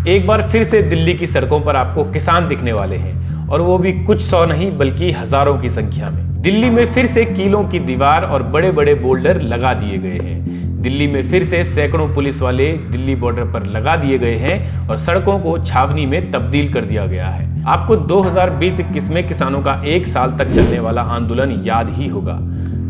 एक बार फिर से दिल्ली की सड़कों पर आपको किसान दिखने वाले हैं, और वो भी कुछ सौ नहीं बल्कि हजारों की संख्या में। दिल्ली में फिर से कीलों की दीवार और बड़े बड़े बोल्डर लगा दिए गए हैं। दिल्ली में फिर से सैकड़ों पुलिस वाले दिल्ली बॉर्डर पर लगा दिए गए हैं और सड़कों को छावनी में तब्दील कर दिया गया है। आपको 2020-21 में किसानों का 1 साल तक चलने वाला आंदोलन याद ही होगा।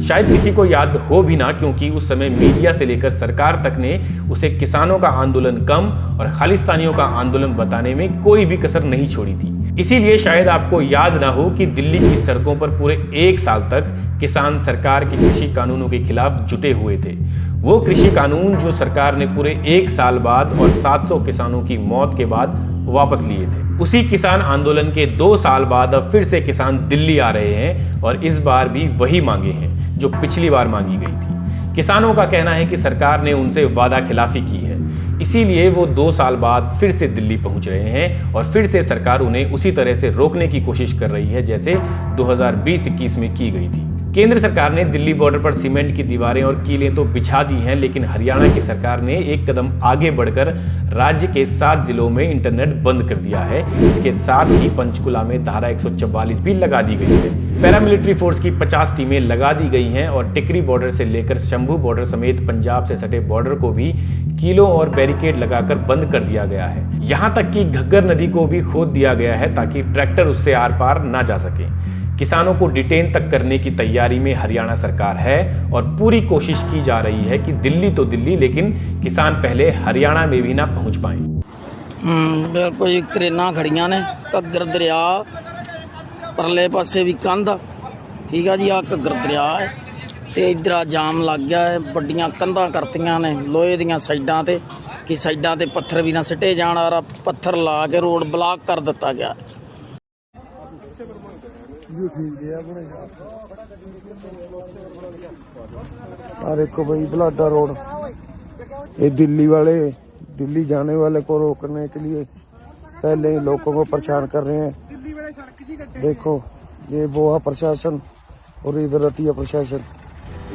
शायद किसी को याद हो भी ना, क्योंकि उस समय मीडिया से लेकर सरकार तक ने उसे किसानों का आंदोलन कम और खालिस्तानियों का आंदोलन बताने में कोई भी कसर नहीं छोड़ी थी। इसीलिए शायद आपको याद ना हो कि दिल्ली की सड़कों पर पूरे 1 साल तक किसान सरकार के कृषि कानूनों के खिलाफ जुटे हुए थे। वो कृषि कानून जो सरकार ने पूरे 1 साल बाद और 700 किसानों की मौत के बाद वापस लिए थे। उसी किसान आंदोलन के 2 साल बाद अब फिर से किसान दिल्ली आ रहे हैं और इस बार भी वही मांगे हैं जो पिछली बार मांगी गई थी। किसानों का कहना है कि सरकार ने उनसे वादा खिलाफी की है, इसीलिए वो 2 साल बाद फिर से दिल्ली पहुंच रहे हैं और फिर से सरकार उन्हें उसी तरह से रोकने की कोशिश कर रही है जैसे 2020-21 में की गई थी। केंद्र सरकार ने दिल्ली बॉर्डर पर सीमेंट की दीवारें और कीलें तो बिछा दी हैं, लेकिन हरियाणा की सरकार ने एक कदम आगे बढ़कर राज्य के 7 जिलों में इंटरनेट बंद कर दिया है। इसके साथ ही पंचकुला में धारा 144 भी लगा दी गई है। पैरामिलिट्री फोर्स की 50 टीमें लगा दी गई हैं और टिकरी बॉर्डर से लेकर शंभू बॉर्डर समेत पंजाब से सटे बॉर्डर को भी कीलों और बैरिकेड लगाकर बंद कर दिया गया है। यहाँ तक कि घग्गर नदी को भी खोद दिया गया है ताकि ट्रैक्टर उससे आर पार ना जा सके। किसानों को डिटेन तक करने की तैयारी में हरियाणा सरकार है और पूरी कोशिश की जा रही है कि दिल्ली तो दिल्ली, लेकिन किसान पहले हरियाणा में भी ना पहुंच पाएं। बिल्कुल जी, क्रेनां खड़ियां ने, घग्गर दरिया परले पासे भी कंध, ठीक है जी। आ घग्गर दरिया है ते इधर जाम लग गया है। बड़ियां कंधां करतियां ने लोहे दियां साइडां ते कि साइडां ते पत्थर भी ना सिटे जाण, और पत्थर ला के रोड ब्लॉक कर दिता गया। देखो भाई बलाडा रोड, ये दिल्ली जाने वाले को रोकने के लिए पहले ही लोगों को परेशान कर रहे हैं। देखो ये बोआ प्रशासन और इधर रतिया प्रशासन।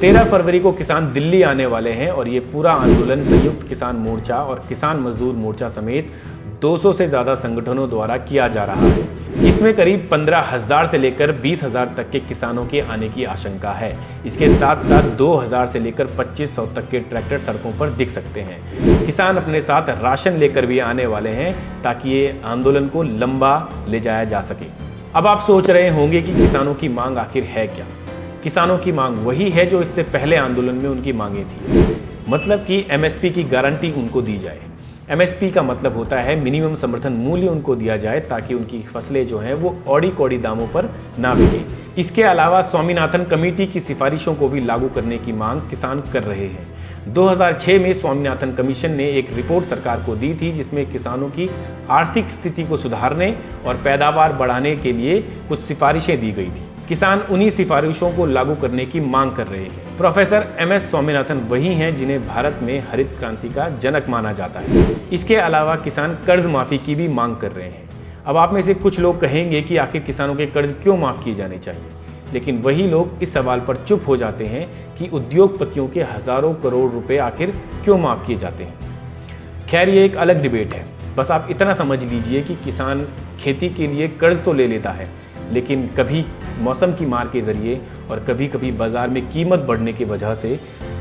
13 फरवरी को किसान दिल्ली आने वाले हैं और ये पूरा आंदोलन संयुक्त किसान मोर्चा और किसान मजदूर मोर्चा समेत 200 से ज्यादा संगठनों द्वारा किया जा रहा है, जिसमें करीब 15,000 से लेकर 20,000 तक के किसानों के आने की आशंका है। इसके साथ साथ 2,000 से लेकर 2,500 तक के ट्रैक्टर सड़कों पर दिख सकते हैं। किसान अपने साथ राशन लेकर भी आने वाले हैं ताकि ये आंदोलन को लंबा ले जाया जा सके। अब आप सोच रहे होंगे कि किसानों की मांग आखिर है क्या? किसानों की मांग वही है जो इससे पहले आंदोलन में उनकी मांगे थी, मतलब कि एमएसपी की गारंटी उनको दी जाए। एमएसपी का मतलब होता है मिनिमम समर्थन मूल्य उनको दिया जाए ताकि उनकी फसलें जो हैं वो औड़ी कौड़ी दामों पर ना बिके। इसके अलावा स्वामीनाथन कमेटी की सिफारिशों को भी लागू करने की मांग किसान कर रहे हैं। 2006 में स्वामीनाथन कमीशन ने एक रिपोर्ट सरकार को दी थी जिसमें किसानों की आर्थिक स्थिति को सुधारने और पैदावार बढ़ाने के लिए कुछ सिफारिशें दी गई थी। किसान उन्हीं सिफारिशों को लागू करने की मांग कर रहे हैं। प्रोफेसर एमएस स्वामीनाथन वही हैं जिन्हें भारत में हरित क्रांति का जनक माना जाता है। इसके अलावा किसान कर्ज माफी की भी मांग कर रहे हैं। अब आप में से कुछ लोग कहेंगे कि आखिर किसानों के कर्ज क्यों माफ किए जाने चाहिए, लेकिन वही लोग इस सवाल पर चुप हो जाते हैं कि उद्योगपतियों के हजारों करोड़ रुपए आखिर क्यों माफ किए जाते हैं। खैर, ये एक अलग डिबेट है। बस आप इतना समझ लीजिए कि किसान खेती के लिए कर्ज तो ले लेता है, लेकिन कभी मौसम की मार के ज़रिए और कभी कभी बाज़ार में कीमत बढ़ने की वजह से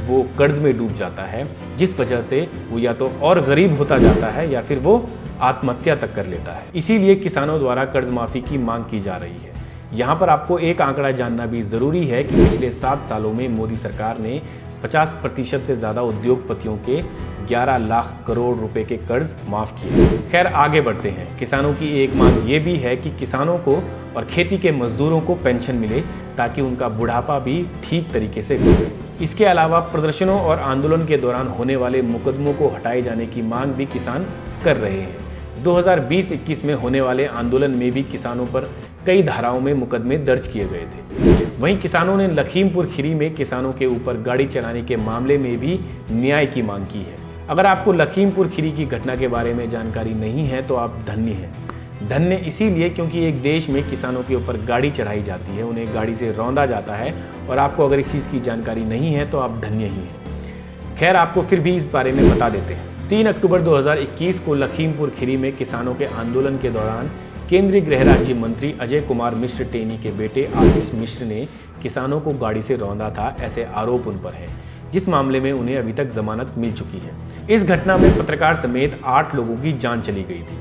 वो कर्ज में डूब जाता है, जिस वजह से वो या तो और गरीब होता जाता है या फिर वो आत्महत्या तक कर लेता है। इसीलिए किसानों द्वारा कर्ज माफ़ी की मांग की जा रही है। यहाँ पर आपको एक आंकड़ा जानना भी ज़रूरी है कि पिछले 7 सालों में मोदी सरकार ने 50% से ज़्यादा उद्योगपतियों के 11 लाख करोड़ रुपए के कर्ज माफ किए। खैर, आगे बढ़ते हैं। किसानों की एक मांग ये भी है कि किसानों को और खेती के मजदूरों को पेंशन मिले ताकि उनका बुढ़ापा भी ठीक तरीके से गुजरे। इसके अलावा प्रदर्शनों और आंदोलन के दौरान होने वाले मुकदमों को हटाए जाने की मांग भी किसान कर रहे हैं। 2020-21 में होने वाले आंदोलन में भी किसानों पर कई धाराओं में मुकदमे दर्ज किए गए थे। वहीं किसानों ने लखीमपुर खीरी में किसानों के ऊपर गाड़ी चलाने के मामले में भी न्याय की मांग की है। अगर आपको लखीमपुर खीरी की घटना के बारे में जानकारी नहीं है तो आप धन्य हैं। धन्य इसीलिए क्योंकि एक देश में किसानों के ऊपर गाड़ी चढ़ाई जाती है, उन्हें गाड़ी से रौंदा जाता है, और आपको अगर इस चीज़ की जानकारी नहीं है तो आप धन्य ही हैं। खैर, आपको फिर भी इस बारे में बता देते हैं। 3 अक्टूबर 2021 को लखीमपुर खीरी में किसानों के आंदोलन के दौरान केंद्रीय गृह राज्य मंत्री अजय कुमार मिश्र टेनी के बेटे आशीष मिश्र ने किसानों को गाड़ी से रौंदा था, ऐसे आरोप उन पर है, जिस मामले में उन्हें अभी तक जमानत मिल चुकी है। इस घटना में पत्रकार समेत 8 लोगों की जान चली गई थी।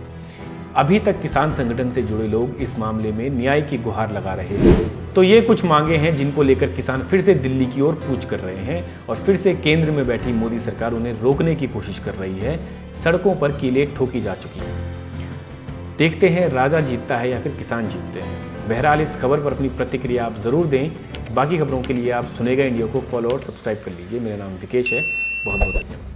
अभी तक किसान संगठन से जुड़े लोग इस मामले में न्याय की गुहार लगा रहे हैं। तो ये कुछ मांगे हैं जिनको लेकर किसान फिर से दिल्ली की ओर कूच कर रहे हैं और फिर से केंद्र में बैठी मोदी सरकार उन्हें रोकने की कोशिश कर रही है। सड़कों पर कीलें ठोकी जा चुकी हैं। देखते हैं राजा जीतता है या फिर किसान जीतते हैं। बहरहाल इस खबर पर अपनी प्रतिक्रिया आप जरूर दें। बाकी खबरों के लिए आप सुनेगा इंडिया को फॉलो और सब्सक्राइब कर लीजिए। मेरा नाम विकेश है। बहुत बहुत धन्यवाद।